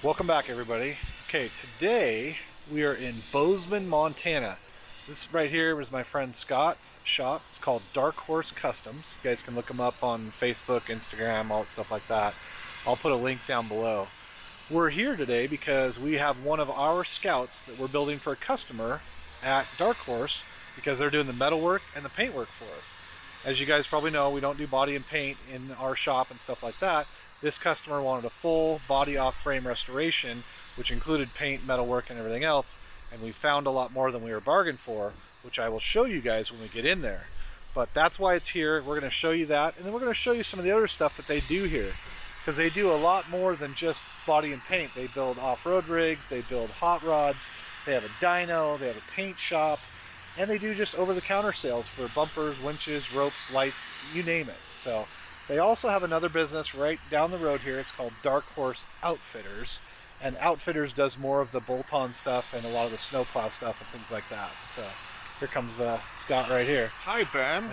Welcome back, everybody. Okay, today we are in Bozeman, Montana. This right here is my friend Scott's shop. It's called Dark Horse Customs. You guys can look him up on Facebook, Instagram, all that stuff like that. I'll put a link down below. We're here today because we have one of our scouts that we're building for a customer at Dark Horse because they're doing the metal work and the paint work for us. As you guys probably know, we don't do body and paint in our shop and stuff like that. This customer wanted a full body off frame restoration, which included paint, metalwork, and everything else. And we found a lot more than we were bargained for, which I will show you guys when we get in there. But that's why it's here. We're going to show you that, and then we're going to show you some of the other stuff that they do here, because they do a lot more than just body and paint. They build off-road rigs, they build hot rods, they have a dyno, they have a paint shop, and they do just over-the-counter sales for bumpers, winches, ropes, lights, you name it. So they also have another business right down the road here. It's called Dark Horse Outfitters, and Outfitters does more of the bolt-on stuff and a lot of the snowplow stuff and things like that. So here comes Scott right here. Hi, Ben.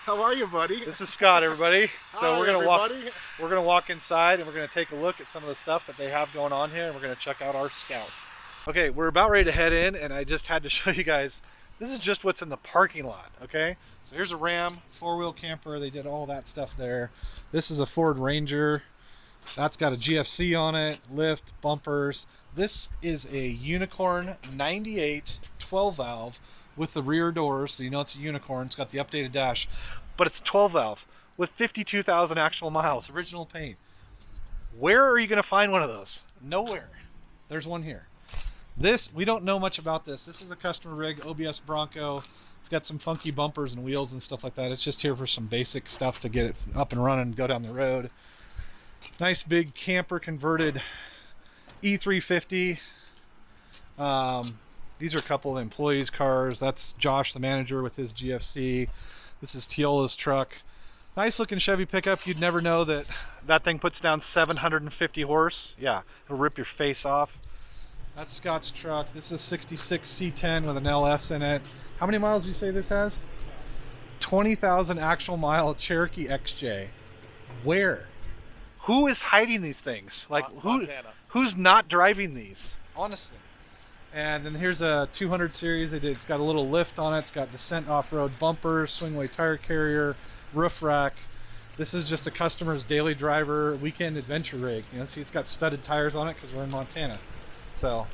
How are you, buddy? This is Scott, everybody. So Hi, we're gonna everybody. we're gonna walk inside and we're gonna take a look at some of the stuff that they have going on here, and we're gonna check out our scout. Okay, we're about ready to head in, and I just had to show you guys. This is just what's in the parking lot, okay? So here's a Ram 4-wheel camper. They did all that stuff there. This is a Ford Ranger. That's got a GFC on it, lift, bumpers. This is a Unicorn 98 12 valve with the rear doors, so you know it's a Unicorn. It's got the updated dash, but it's a 12 valve with 52,000 actual miles, original paint. Where are you gonna find one of those? Nowhere. There's one here. This, we don't know much about this. This is a customer rig, OBS Bronco. It's got some funky bumpers and wheels and stuff like that. It's just here for some basic stuff to get it up and running and go down the road. Nice big camper converted E350. These are a couple of employees' cars. That's Josh, the manager, with his GFC. This is Tiola's truck. Nice looking Chevy pickup. You'd never know that that thing puts down 750 horse. Yeah, it'll rip your face off. That's Scott's truck. This is 66 C10 with an LS in it. How many miles do you say this has? 20,000 actual mile Cherokee XJ. Where? Who is hiding these things? Like Montana. who's not driving these? Honestly. And then here's a 200 series. It's got a little lift on it. It's got descent off-road bumper, swing-away tire carrier, roof rack. This is just a customer's daily driver weekend adventure rig. You know, see, it's got studded tires on it because we're in Montana. So,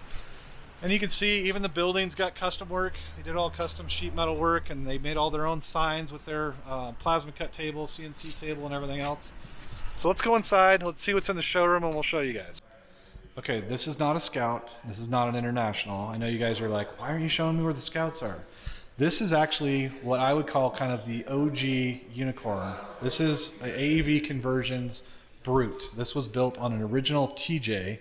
and you can see even the building's got custom work. They did all custom sheet metal work, and they made all their own signs with their plasma cut table, CNC table, and everything else. So let's go inside. Let's see what's in the showroom, and we'll show you guys. Okay, this is not a Scout. This is not an International. I know you guys are like, why aren't you showing me where the Scouts are? This is actually what I would call kind of the OG Unicorn. This is an AEV Conversions Brute. This was built on an original TJ.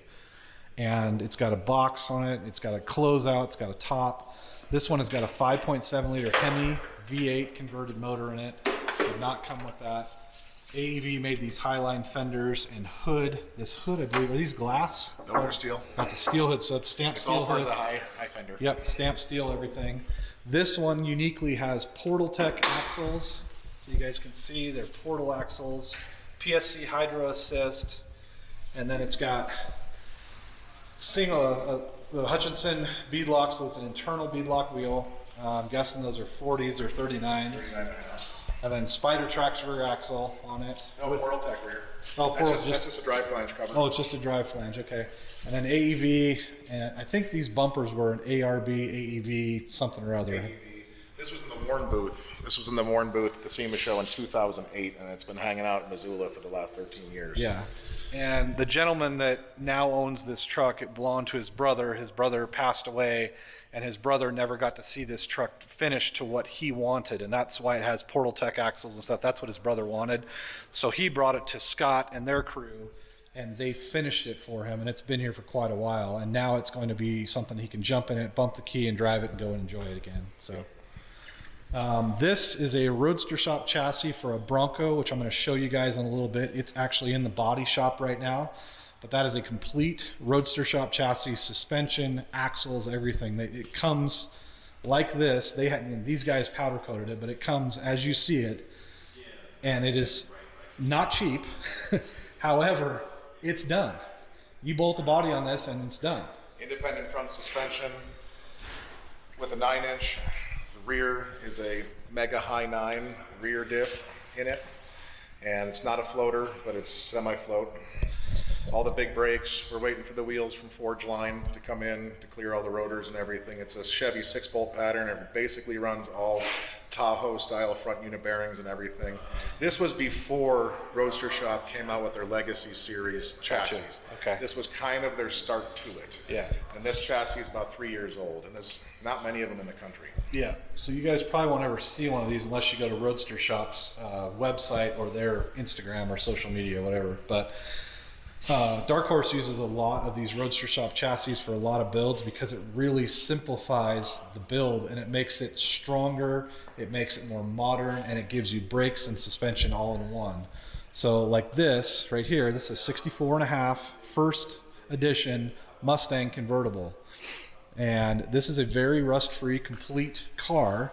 And it's got a box on it, it's got a closeout, it's got a top. This one has got a 5.7 liter Hemi V8 converted motor in it. Did not come with that. AEV made these Highline fenders and hood. This hood, I believe, are these glass? No, they're steel. That's a steel hood, so it's stamped It's steel all part hood. of the high fender. Yep, stamped steel, everything. This one uniquely has Portal Tech axles. So you guys can see they're portal axles, PSC Hydro Assist, and then it's got the Hutchinson beadlock, so it's an internal beadlock wheel. I'm guessing those are 40s or 39s. And then Spider Trax rear axle on it. No, Portal Tech rear. Oh, That's just a drive flange cover. Oh, it's just a drive flange, okay. And then AEV, and I think these bumpers were an ARB, AEV, something or other. AEV. This was in the Warren booth. This was in the Warren booth at the SEMA show in 2008, and it's been hanging out in Missoula for the last 13 years. Yeah. And the gentleman that now owns this truck, it belonged to his brother. His brother passed away, and his brother never got to see this truck finished to what he wanted, and that's why it has Portal Tech axles and stuff. That's what his brother wanted. So he brought it to Scott and their crew, and they finished it for him, and it's been here for quite a while, and now it's going to be something he can jump in it, bump the key, and drive it and go and enjoy it again. So this is a Roadster Shop chassis for a Bronco, which I'm going to show you guys in a little bit. It's actually in the body shop right now, but that is a complete Roadster Shop chassis, suspension, axles, everything. It comes like this. These guys powder coated it, but it comes as you see it, and it is not cheap. However, it's done. You bolt the body on this and it's done. Independent front suspension with a 9-inch. The rear is a Mega High 9 rear diff in it. And it's not a floater, but it's semi-float. All the big brakes, we're waiting for the wheels from Forge Line to come in to clear all the rotors and everything. It's a Chevy 6-bolt pattern. It basically runs all Tahoe style front unit bearings and everything. This was before Roadster Shop came out with their Legacy Series chassis. Okay. This was kind of their start to it. Yeah. And this chassis is about 3 years old, and there's not many of them in the country. Yeah. So you guys probably won't ever see one of these unless you go to Roadster Shop's website or their Instagram or social media, whatever. But Dark Horse uses a lot of these Roadster Shop chassis for a lot of builds because it really simplifies the build and it makes it stronger, it makes it more modern, and it gives you brakes and suspension all in one. So like this right here, this is 64.5 first edition Mustang convertible. And this is a very rust-free, complete car,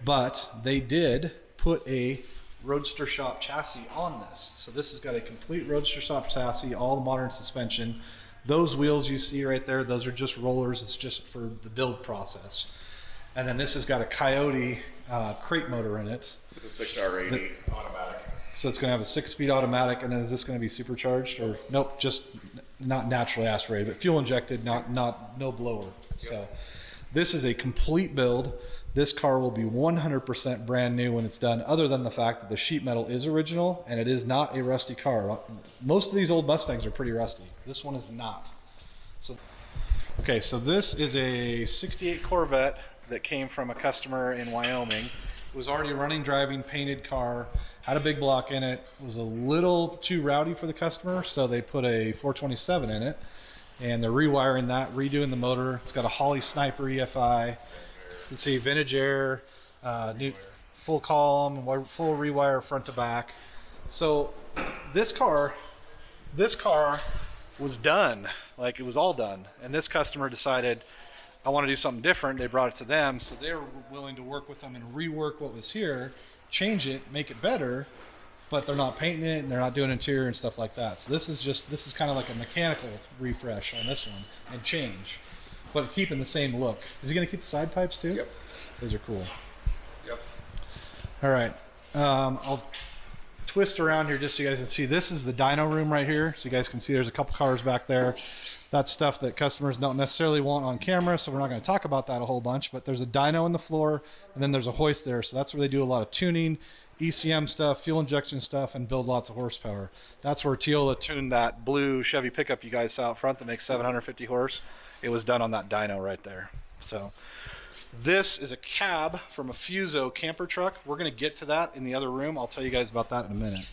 but they did put a Roadster Shop chassis on this. So this has got a complete Roadster Shop chassis, all the modern suspension. Those wheels you see right there, those are just rollers. It's just for the build process. And then this has got a Coyote crate motor in it. With a 6R80 automatic. So it's going to have a 6-speed automatic, and then is this going to be supercharged? Or nope, just not naturally aspirated, but fuel injected, no blower. Yep. So this is a complete build. This car will be 100% brand new when it's done, other than the fact that the sheet metal is original and it is not a rusty car. Most of these old Mustangs are pretty rusty. This one is not. So, okay, so this is a 68 Corvette that came from a customer in Wyoming. It was already a running, driving, painted car, had a big block in it, was a little too rowdy for the customer, so they put a 427 in it, and they're rewiring that, redoing the motor. It's got a Holley Sniper EFI. You can see vintage air, new full column, full rewire front to back. So this car was done, like it was all done. And this customer decided, I want to do something different. They brought it to them, so they were willing to work with them and rework what was here, change it, make it better, but they're not painting it and they're not doing interior and stuff like that. So this is kind of like a mechanical refresh on this one and change, but keeping the same look. Is he going to keep the side pipes too? Yep. Those are cool. Yep. All right. I'll twist around here just so you guys can see. This is the dyno room right here. So you guys can see there's a couple cars back there. That's stuff that customers don't necessarily want on camera, so we're not going to talk about that a whole bunch. But there's a dyno on the floor, and then there's a hoist there. So that's where they do a lot of tuning, ECM stuff, fuel injection stuff, and build lots of horsepower. That's where Teola tuned that blue Chevy pickup you guys saw out front that makes 750 horse. It was done on that dyno right there. So this is a cab from a Fuso camper truck. We're going to get to that in the other room. I'll tell you guys about that in a minute.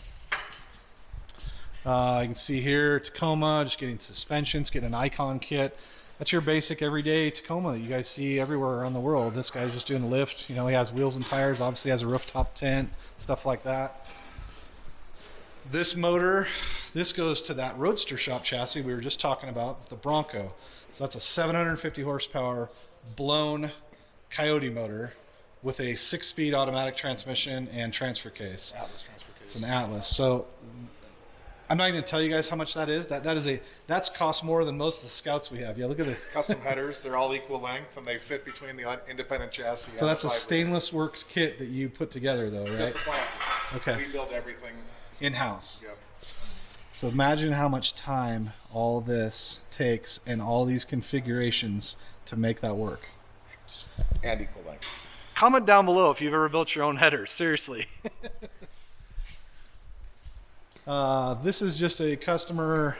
You can see here Tacoma, just getting suspensions, getting an Icon kit. That's your basic everyday Tacoma that you guys see everywhere around the world. This guy's just doing a lift. You know, he has wheels and tires, obviously has a rooftop tent, stuff like that. This motor, this goes to that Roadster Shop chassis we were just talking about, the Bronco. So that's a 750 horsepower blown Coyote motor with a 6-speed automatic transmission and transfer case. Atlas transfer case. It's an Atlas. So I'm not even going to tell you guys how much that is. That's cost more than most of the Scouts we have. Yeah, look at the Custom headers, they're all equal length and they fit between the independent chassis. So that's a stainless works kit that you put together though, right? Just the plant. Okay. We build everything In-house. Yep. So imagine how much time all this takes and all these configurations to make that work. And equal length. Comment down below if you've ever built your own headers, seriously. This is just a customer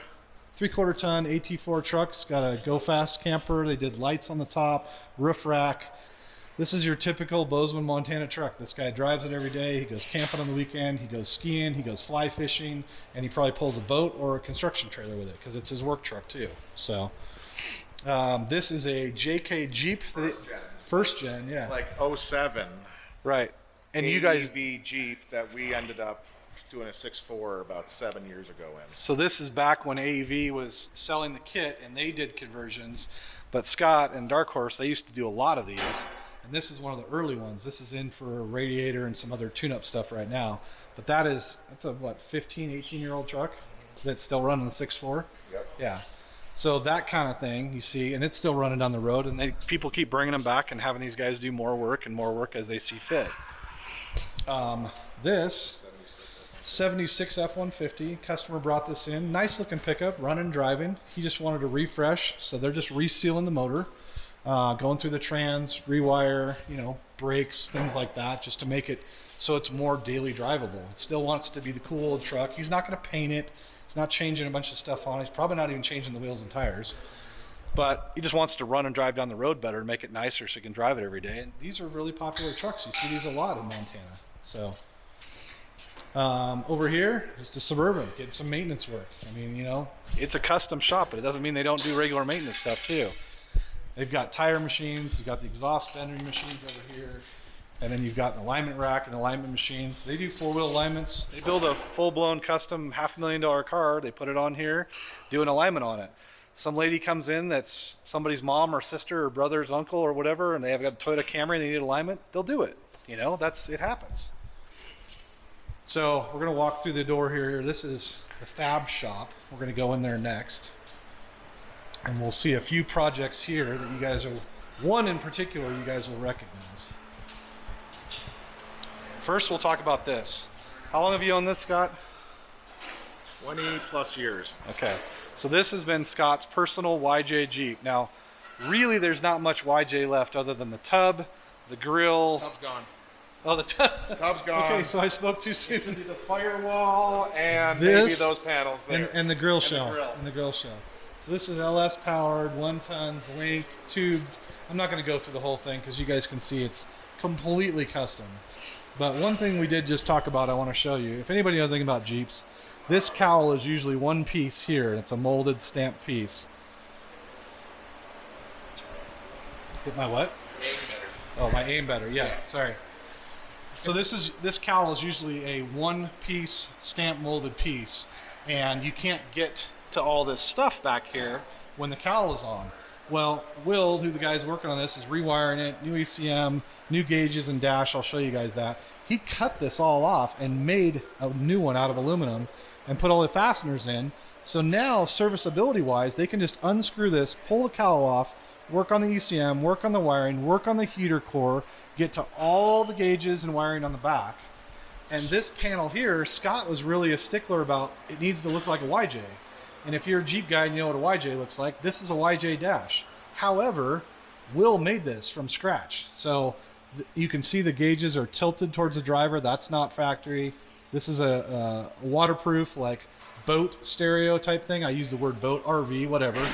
3/4 ton AT4 truck. It's got a Go Fast camper. They did lights on the top, roof rack. This is your typical Bozeman, Montana truck. This guy drives it every day. He goes camping on the weekend. He goes skiing. He goes fly fishing. And he probably pulls a boat or a construction trailer with it because it's his work truck too. So this is a JK Jeep. First gen, yeah. Like 07. Right. And AEV you guys... Jeep that we ended up doing a 6.4 about 7 years ago in. So this is back when AEV was selling the kit and they did conversions. But Scott and Dark Horse, they used to do a lot of these. And this is one of the early ones. This is in for a radiator and some other tune-up stuff right now. But that's a, what, 15, 18-year-old truck that's still running the 6.4? Yep. Yeah. So that kind of thing you see, and it's still running down the road, and people keep bringing them back and having these guys do more work and more work as they see fit. This 76 F-150, customer brought this in, nice looking pickup, running, driving. He just wanted to refresh, so they're just resealing the motor, going through the trans, rewire, you know, brakes, things like that, just to make it so it's more daily drivable. It still wants to be the cool old truck. He's not going to paint it. He's not changing a bunch of stuff on it. He's probably not even changing the wheels and tires. But he just wants to run and drive down the road better and make it nicer so he can drive it every day. And these are really popular trucks. You see these a lot in Montana. So over here, just a Suburban, getting some maintenance work. I mean, you know, it's a custom shop, but it doesn't mean they don't do regular maintenance stuff too. They've got tire machines. They've got the exhaust bending machines over here. And then you've got an alignment rack and alignment machines. They do four-wheel alignments. They build a full-blown custom $500,000 car. They put it on here, do an alignment on it. Some lady comes in that's somebody's mom or sister or brother's uncle or whatever, and they have got a Toyota Camry and they need alignment. They'll do it. You know, it happens. So we're going to walk through the door here. This is the fab shop. We're going to go in there next. And we'll see a few projects here that you guys one in particular you guys will recognize. First, we'll talk about this. How long have you owned this, Scott? 20 plus years. Okay, so this has been Scott's personal YJ Jeep. Now, really, there's not much YJ left other than the tub, the grill. Tub's gone. Oh, the tub. Tub's gone. Okay, so I spoke too soon. The firewall and maybe those panels there. And the grill shell. And the grill shell. So this is LS powered, 1 tons, linked, tubed. I'm not going to go through the whole thing because you guys can see it's completely custom. But one thing we did just talk about, I want to show you. If anybody knows anything about Jeeps, this cowl is usually one piece here, and it's a molded stamped piece. Hit my what? Aim better. Oh, my aim better. Yeah, sorry. So this cowl is usually a one-piece stamp molded piece, and you can't get to all this stuff back here when the cowl is on. Well, Will, who the guy's working on this, is rewiring it, new ECM, new gauges and dash. I'll show you guys that. He cut this all off and made a new one out of aluminum and put all the fasteners in. So now, serviceability-wise, they can just unscrew this, pull the cowl off, work on the ECM, work on the wiring, work on the heater core, get to all the gauges and wiring on the back. And this panel here, Scott was really a stickler about it needs to look like a YJ. And if you're a Jeep guy and you know what a YJ looks like, this is a YJ dash. However, Will made this from scratch. So you can see the gauges are tilted towards the driver. That's not factory. This is a waterproof, like boat stereo type thing. I use the word boat, RV, whatever.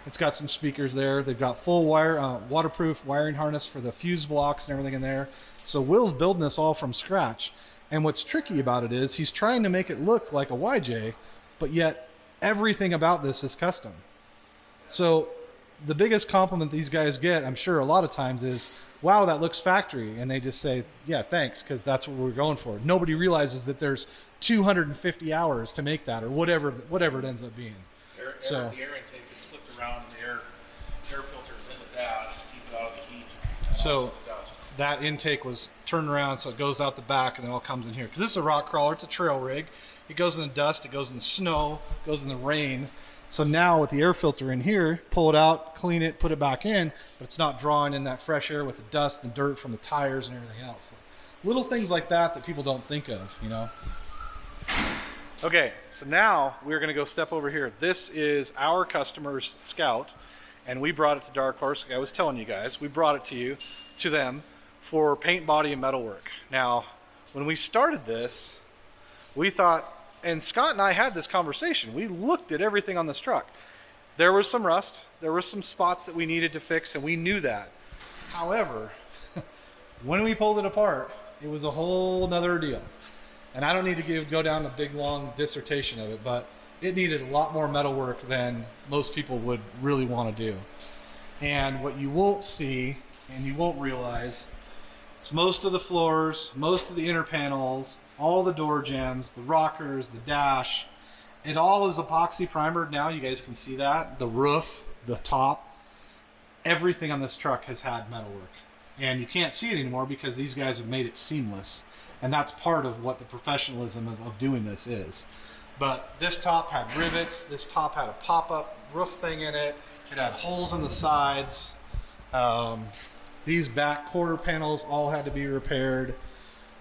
It's got some speakers there. They've got full waterproof wiring harness for the fuse blocks and everything in there. So Will's building this all from scratch. And what's tricky about it is he's trying to make it look like a YJ, but yet everything about this is custom. So the biggest compliment these guys get, I'm sure a lot of times, is, wow, that looks factory. And they just say, yeah, thanks, because that's what we're going for. Nobody realizes that there's 250 hours to make that, or whatever it ends up being. The air intake is flipped around, and the air filter is in the dash to keep it out of the heat and also the dust. That intake was turned around so it goes out the back and it all comes in here. Because this is a rock crawler, it's a trail rig. It goes in the dust, it goes in the snow, it goes in the rain. So now with the air filter in here, pull it out, clean it, put it back in, but it's not drawing in that fresh air with the dust and dirt from the tires and everything else. So little things like that people don't think of, you know. Okay, so now we're gonna go step over here. This is our customer's Scout, and we brought it to Dark Horse. Like I was telling you guys, we brought it to them for paint, body, and metalwork. Now, when we started this, we thought, and Scott and I had this conversation, we looked at everything on this truck. There was some rust, there were some spots that we needed to fix, and we knew that. However, when we pulled it apart, it was a whole nother deal. And I don't need to go down a big long dissertation of it, but it needed a lot more metalwork than most people would really want to do. And what you won't see and you won't realize is most of the floors, most of the inner panels, all the door jambs, the rockers, the dash, it all is epoxy primered now. You guys can see that. The roof, the top, everything on this truck has had metalwork. And you can't see it anymore because these guys have made it seamless. And that's part of what the professionalism of doing this is. But this top had rivets. This top had a pop-up roof thing in it. It had holes in the sides. These back quarter panels all had to be repaired.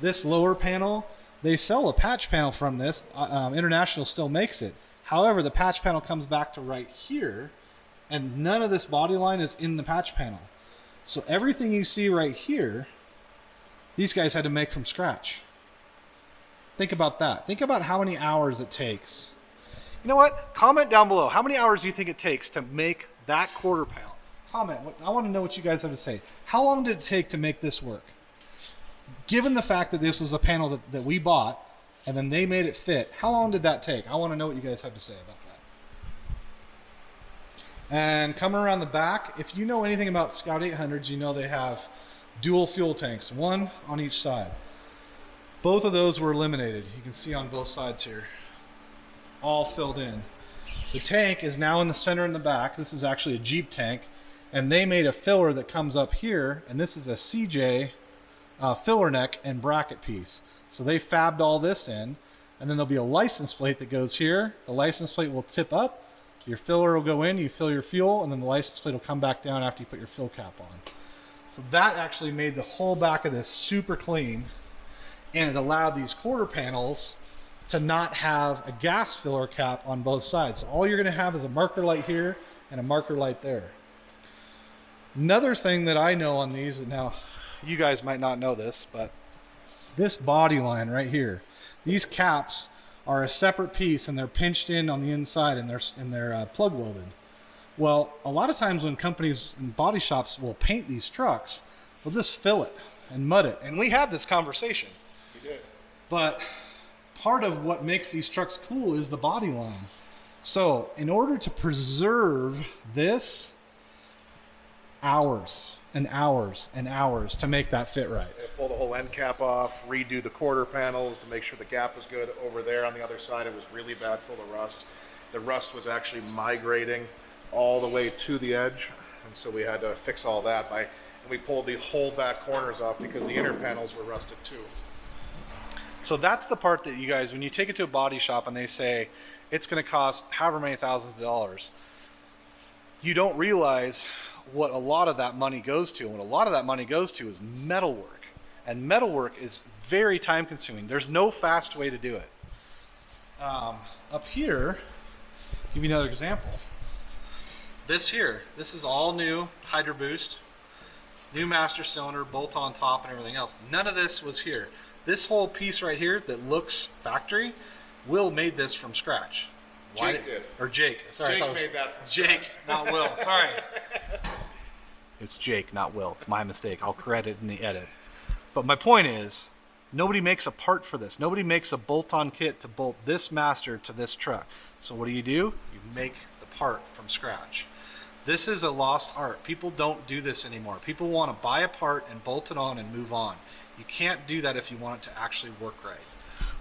This lower panel, they sell a patch panel from this. International still makes it. However, the patch panel comes back to right here, and none of this body line is in the patch panel. So everything you see right here, these guys had to make from scratch. Think about that. Think about how many hours it takes. You know what? Comment down below. How many hours do you think it takes to make that quarter panel? Comment. I want to know what you guys have to say. How long did it take to make this work? Given the fact that this was a panel that we bought, and then they made it fit, how long did that take? I want to know what you guys have to say about that. And coming around the back, if you know anything about Scout 800s, you know they have dual fuel tanks, one on each side. Both of those were eliminated. You can see on both sides here, all filled in. The tank is now in the center in the back. This is actually a Jeep tank, and they made a filler that comes up here, and this is a CJ filler neck and bracket piece. So they fabbed all this in, and then there'll be a license plate that goes here. The license plate will tip up, your filler will go in, you fill your fuel, and then the license plate will come back down after you put your fill cap on. So that actually made the whole back of this super clean, and it allowed these quarter panels to not have a gas filler cap on both sides. So all you're gonna have is a marker light here and a marker light there. Another thing that I know on these, and now you guys might not know this, but this body line right here, these caps are a separate piece, and they're pinched in on the inside, and they're plug welded. Well, a lot of times when companies and body shops will paint these trucks, they'll just fill it and mud it. And we had this conversation. We did. But part of what makes these trucks cool is the body line. So in order to preserve this, hours and hours and hours to make that fit right. They pull the whole end cap off, redo the quarter panels to make sure the gap was good. Over there on the other side, it was really bad, full of rust. The rust was actually migrating all the way to the edge, and so we had to fix all that and we pulled the whole back corners off because the inner panels were rusted too. So that's the part that you guys, when you take it to a body shop and they say it's going to cost however many thousands of dollars, you don't realize what a lot of that money goes to. And what a lot of that money goes to is metal work. And metal work is very time consuming. There's no fast way to do it. Up here, I'll give you another example. This here, this is all new Hydro Boost, new master cylinder, bolt on top and everything else. None of this was here. This whole piece right here that looks factory, Will made this from scratch. Jake did. Or Jake. Sorry, Jake made that from Jake, scratch. not Will. Sorry. It's Jake, not Will. It's my mistake. I'll correct it in the edit. But my point is, nobody makes a part for this. Nobody makes a bolt-on kit to bolt this master to this truck. So what do? You make the part from scratch. This is a lost art. People don't do this anymore. People want to buy a part and bolt it on and move on. You can't do that if you want it to actually work right.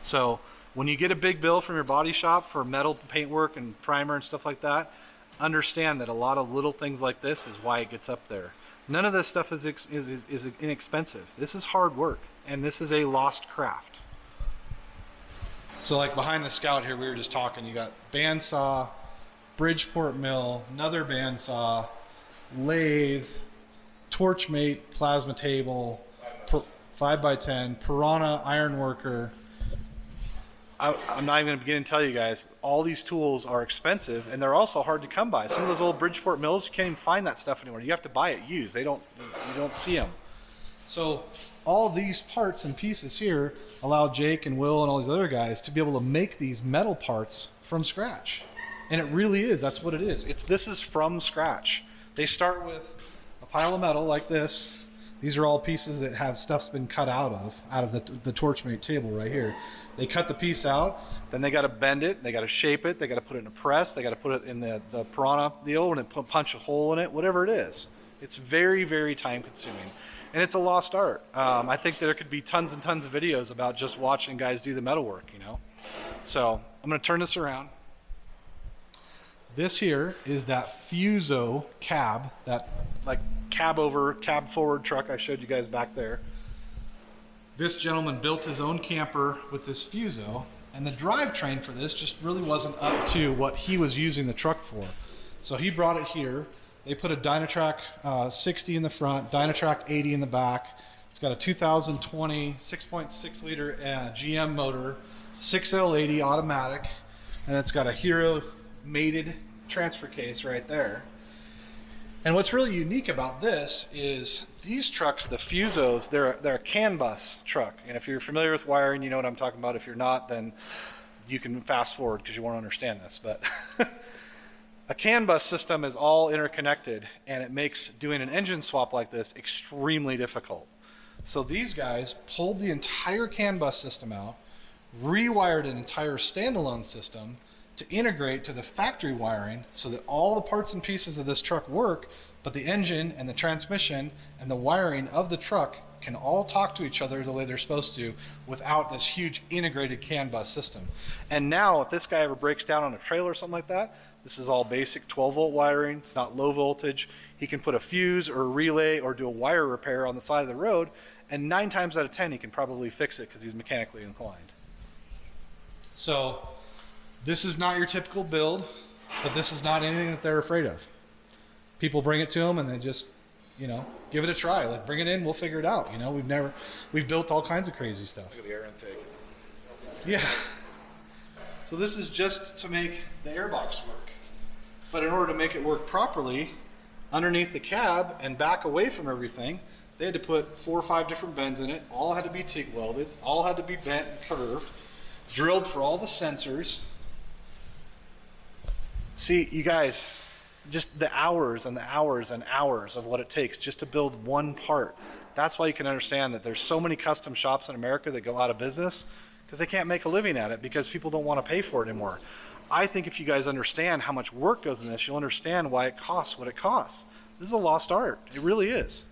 So when you get a big bill from your body shop for metal paintwork and primer and stuff like that, understand that a lot of little things like this is why it gets up there. None of this stuff is inexpensive. This is hard work, and this is a lost craft. So like behind the Scout here, we were just talking, you got bandsaw, Bridgeport mill, another bandsaw, lathe, Torchmate plasma table, 5x10, Piranha iron worker. I'm not even going to begin to tell you guys, all these tools are expensive, and they're also hard to come by. Some of those old Bridgeport mills, you can't even find that stuff anymore. You have to buy it used. You don't see them. So all these parts and pieces here allow Jake and Will and all these other guys to be able to make these metal parts from scratch. And it really is, that's what it is. This is from scratch. They start with a pile of metal like this. These are all pieces that have stuff's been cut out of the Torchmate table right here. They cut the piece out, then they got to bend it, they got to shape it, they got to put it in a press, they got to put it in the Piranha deal and then punch a hole in it, whatever it is. It's very, very time consuming. And it's a lost art. I think there could be tons and tons of videos about just watching guys do the metalwork, you know. So I'm going to turn this around. This here is that Fuso cab, that like cab over, cab forward truck I showed you guys back there. This gentleman built his own camper with this Fuso, And the drivetrain for this just really wasn't up to what he was using the truck for. So he brought it here. They put a Dynatrac 60 in the front, Dynatrac 80 in the back. It's got a 2020 6.6 liter GM motor, 6L80 automatic, and it's got a Hero mated transfer case right there. And what's really unique about this is these trucks, the Fusos, they're a CAN bus truck. And if you're familiar with wiring, you know what I'm talking about. If you're not, then you can fast forward because you won't understand this. But a CAN bus system is all interconnected, and it makes doing an engine swap like this extremely difficult. So these guys pulled the entire CAN bus system out, rewired an entire standalone system to integrate to the factory wiring so that all the parts and pieces of this truck work, but the engine and the transmission and the wiring of the truck can all talk to each other the way they're supposed to without this huge integrated CAN bus system. And now if this guy ever breaks down on a trailer or something like that, this is all basic 12-volt wiring. It's not low voltage. He can put a fuse or a relay or do a wire repair on the side of the road, and 9 times out of 10 he can probably fix it because he's mechanically inclined. So this is not your typical build, but this is not anything that they're afraid of. People bring it to them and they just, you know, give it a try. Like, bring it in, we'll figure it out. You know, we've built all kinds of crazy stuff. Look at the air intake. Yeah. So this is just to make the airbox work. But in order to make it work properly, underneath the cab and back away from everything, they had to put 4 or 5 different bends in it. All had to be TIG welded. All had to be bent and curved. Drilled for all the sensors. See, you guys, just the hours and the hours and hours of what it takes just to build one part. That's why you can understand that there's so many custom shops in America that go out of business because they can't make a living at it because people don't want to pay for it anymore. I think if you guys understand how much work goes in this, you'll understand why it costs what it costs. This is a lost art. It really is.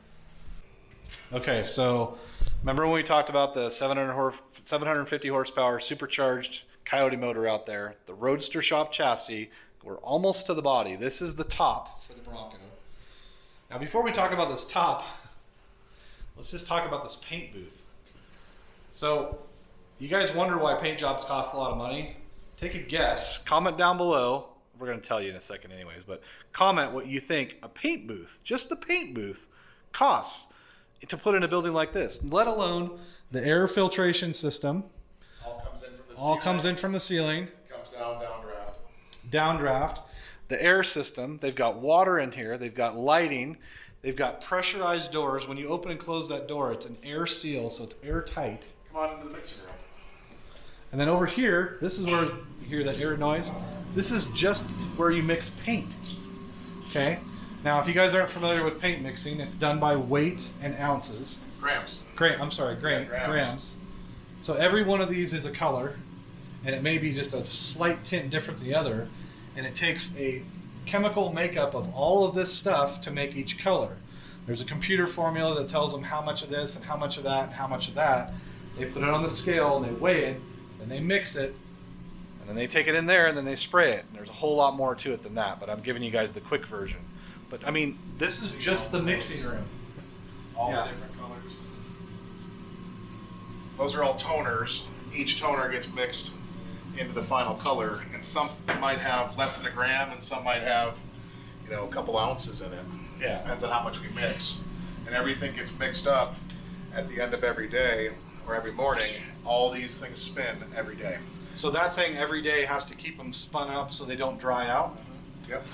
Okay, so remember when we talked about the 750 horsepower supercharged Coyote motor out there, the Roadster shop chassis? We're almost to the body. This is the top for the Bronco. Now before we talk about this top, let's just talk about this paint booth. So you guys wonder why paint jobs cost a lot of money? Take a guess, comment down below. We're gonna tell you in a second anyways, but comment what you think a paint booth, just the paint booth, costs to put in a building like this, let alone the air filtration system. All comes in from the all ceiling. comes in from the ceiling. Comes downdraft. Downdraft, the air system, they've got water in here, they've got lighting, they've got pressurized doors. When you open and close that door, it's an air seal, so it's airtight. Come on into the mixing room. And then over here, this is where you hear that air noise. This is just where you mix paint. Okay? Now, if you guys aren't familiar with paint mixing, it's done by weight and ounces. Grams. Grams. So every one of these is a color, and it may be just a slight tint different than the other, and it takes a chemical makeup of all of this stuff to make each color. There's a computer formula that tells them how much of this and how much of that and how much of that. They put it on the scale and they weigh it, and they mix it, and then they take it in there and then they spray it. And there's a whole lot more to it than that, but I'm giving you guys the quick version. But I mean, this is just the mixing room. All the different colors. Those are all toners. Each toner gets mixed into the final color, and some might have less than a gram, and some might have, you know, a couple ounces in it. Yeah. Depends on how much we mix, and everything gets mixed up at the end of every day or every morning. All these things spin every day. So that thing every day has to keep them spun up so they don't dry out. Yep.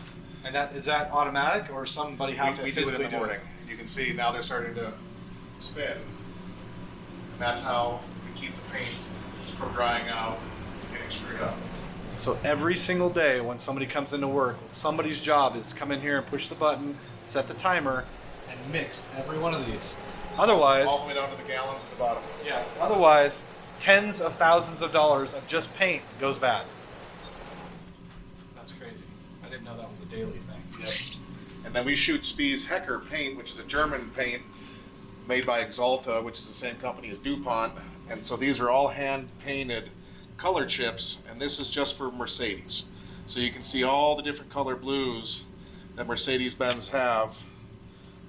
And is that automatic, or somebody have to we do it physically in the morning. And you can see now they're starting to spin, and that's how we keep the paint from drying out and getting screwed up. So every single day when somebody comes into work, somebody's job is to come in here and push the button, set the timer, and mix every one of these. Otherwise, all the way down to the gallons at the bottom. Yeah. Otherwise, tens of thousands of dollars of just paint goes bad. That's crazy. I didn't know that was a daily thing. Yep. And then we shoot Spies Hecker paint, which is a German paint made by Axalta, which is the same company as DuPont. And so these are all hand painted color chips, and this is just for Mercedes. So you can see all the different color blues that Mercedes-Benz have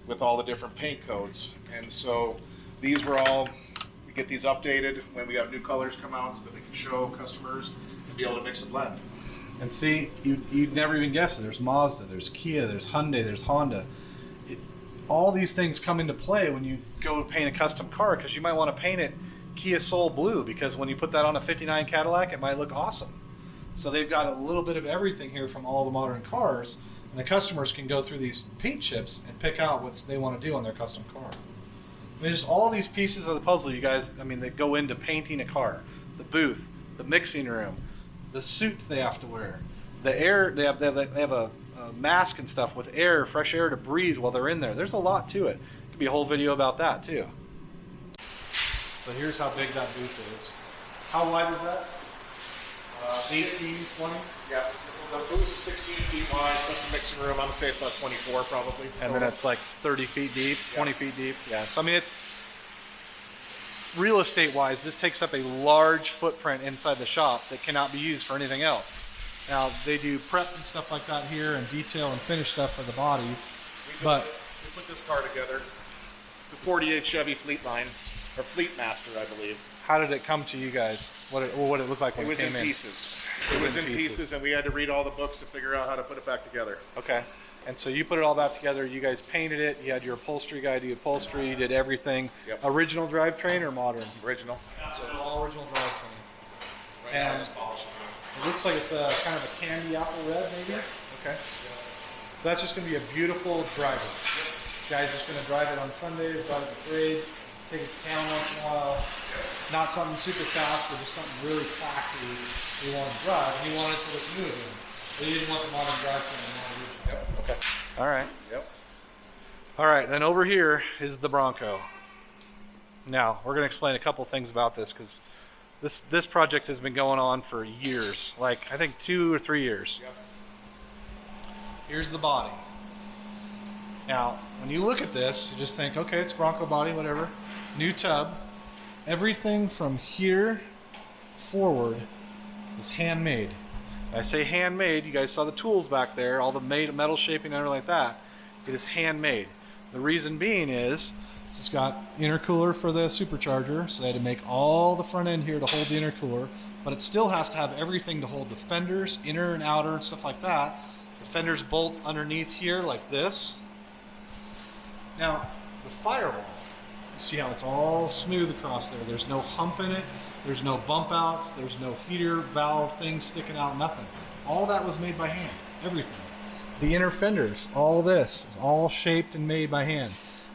with all the different paint codes. And so these were all, We get these updated when we have new colors come out so that we can show customers and be able to mix and blend. And see, you'd never even guess it. There's Mazda, there's Kia, there's Hyundai, there's Honda. All these things come into play when you go paint a custom car, because you might want to paint it Kia Soul Blue, because when you put that on a 59 Cadillac, it might look awesome. So they've got a little bit of everything here from all the modern cars, and the customers can go through these paint chips and pick out what they want to do on their custom car. There's all these pieces of the puzzle, you guys, I mean, that go into painting a car. The booth, the mixing room, the suits they have to wear, the air, they have a mask and stuff with air, fresh air to breathe while they're in there. There's a lot to it. Could be a whole video about that too. So here's how big that booth is. How wide is that? 18, 20? Yeah, the booth is 16 feet wide, plus the mixing room, I'm gonna say it's about 24 probably. And then it's like 30 feet deep, Yeah. 20 feet deep. Yeah, so I mean, it's real estate wise, this takes up a large footprint inside the shop that cannot be used for anything else. Now, they do prep and stuff like that here, and detail and finish stuff for the bodies, but We put this car together. It's a 48 Chevy Fleetline, or Fleetmaster, I believe. how did it come to you guys? What it looked like when It was came in pieces. It was in pieces, and we had to read all the books to figure out how to put it back together. Okay. And so you put it all back together, you guys painted it, you had your upholstery guy do upholstery, you did everything. Yep. Original drivetrain or modern? Original. So all original drivetrain. Right now And it's polishing. it looks like it's a kind of a candy apple red, maybe? Okay. So that's just going to be a beautiful driver. Guy's just going to drive it on Sundays, drive it to parades, take it to town once in a while. Not something super fast, but just something really classy he wanted to drive. And he wanted it to look new again. But he didn't want the modern drivetrain. Yep. Okay. All right. Yep. All right. Then over here is the Bronco. Now we're going to explain a couple things about this, because this project has been going on for years, like I think 2 or 3 years. Yep. Here's the body. Now, when you look at this, you just think, okay, it's Bronco body, whatever. New tub. Everything from here forward is handmade. When I say handmade, you guys saw the tools back there, all the metal shaping and everything like that. It is handmade. The reason being is it's got intercooler for the supercharger, so they had to make all the front end here to hold the intercooler, but it still has to have everything to hold the fenders, inner and outer and stuff like that. The fenders bolt underneath here like this. Now, the firewall, you see how it's all smooth across there. There's no hump in it. There's no bump outs. There's no heater valve thing sticking out, nothing. All that was made by hand, everything. The inner fenders, all this is all shaped and made by hand.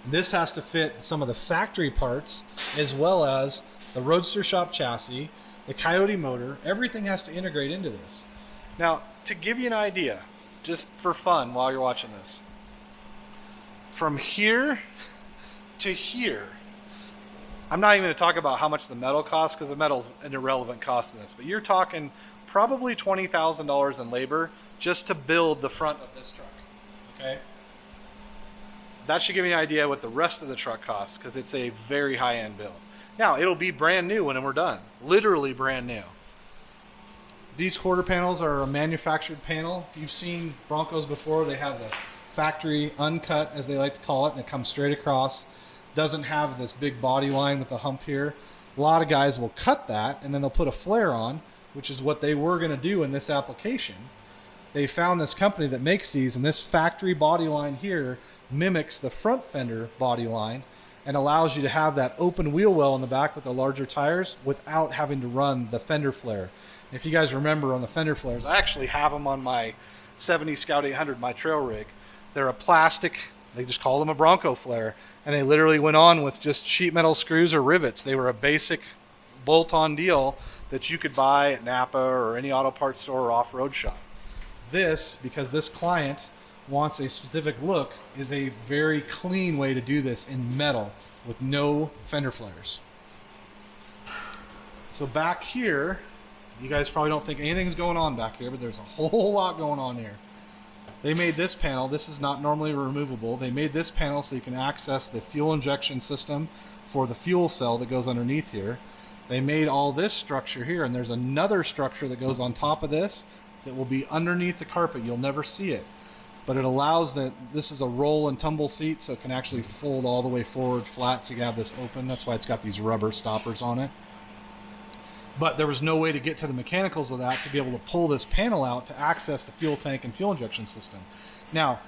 This has to fit some of the factory parts, as well as the Roadster shop chassis, the Coyote motor. Everything has to integrate into this. Now, to give you an idea, just for fun while you're watching this, from here to here, I'm not even going to talk about how much the metal costs, because the metal's an irrelevant cost in this, but you're talking probably $20,000 in labor just to build the front of this truck. Okay? That should give you an idea what the rest of the truck costs, because it's a very high-end build. Now, it'll be brand new when we're done. Literally brand new. These quarter panels are a manufactured panel. If you've seen Broncos before, they have the factory uncut, as they like to call it, and it comes straight across. Doesn't have this big body line with a hump here. A lot of guys will cut that, and then they'll put a flare on, which is what they were going to do in this application. They found this company that makes these, and this factory body line here mimics the front fender body line and allows you to have that open wheel well in the back with the larger tires without having to run the fender flare. If you guys remember on the fender flares, I actually have them on my 70 Scout 800, my trail rig. They're a plastic, they just call them a Bronco flare, and they literally went on with just sheet metal screws or rivets. They were a basic bolt-on deal that you could buy at Napa or any auto parts store or off-road shop. This, because this client wants a specific look, is a very clean way to do this in metal with no fender flares. So back here, you guys probably don't think anything's going on back here, but there's a whole lot going on here. They made this panel. This is not normally removable. They made this panel so you can access the fuel injection system for the fuel cell that goes underneath here. They made all this structure here, and there's another structure that goes on top of this that will be underneath the carpet. You'll never see it. but it allows that this is a roll and tumble seat, so it can actually fold all the way forward flat, so you have this open. That's why it's got these rubber stoppers on it. But there was no way to get to the mechanicals of that to be able to pull this panel out to access the fuel tank and fuel injection system. Now,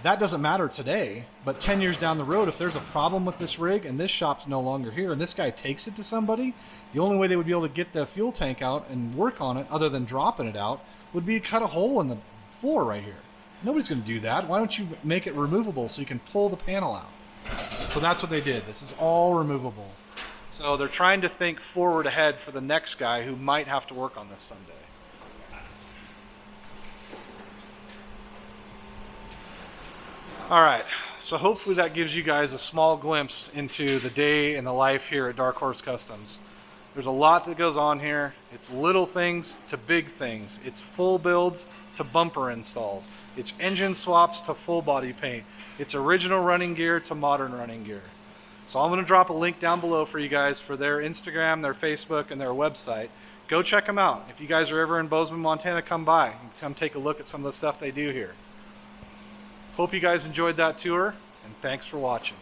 that doesn't matter today, but 10 years down the road, if there's a problem with this rig and this shop's no longer here and this guy takes it to somebody, the only way they would be able to get the fuel tank out and work on it, other than dropping it out, would be to cut a hole in the floor right here. Nobody's going to do that. Why don't you make it removable so you can pull the panel out? So that's what they did. This is all removable. So they're trying to think forward ahead for the next guy who might have to work on this someday. All right, so hopefully that gives you guys a small glimpse into the day and the life here at Dark Horse Customs. There's a lot that goes on here. It's little things to big things. It's full builds to bumper installs. It's engine swaps to full body paint. It's original running gear to modern running gear. So I'm going to drop a link down below for you guys for their Instagram, their Facebook, and their website. Go check them out. If you guys are ever in Bozeman, Montana, come by and come take a look at some of the stuff they do here. Hope you guys enjoyed that tour, and thanks for watching.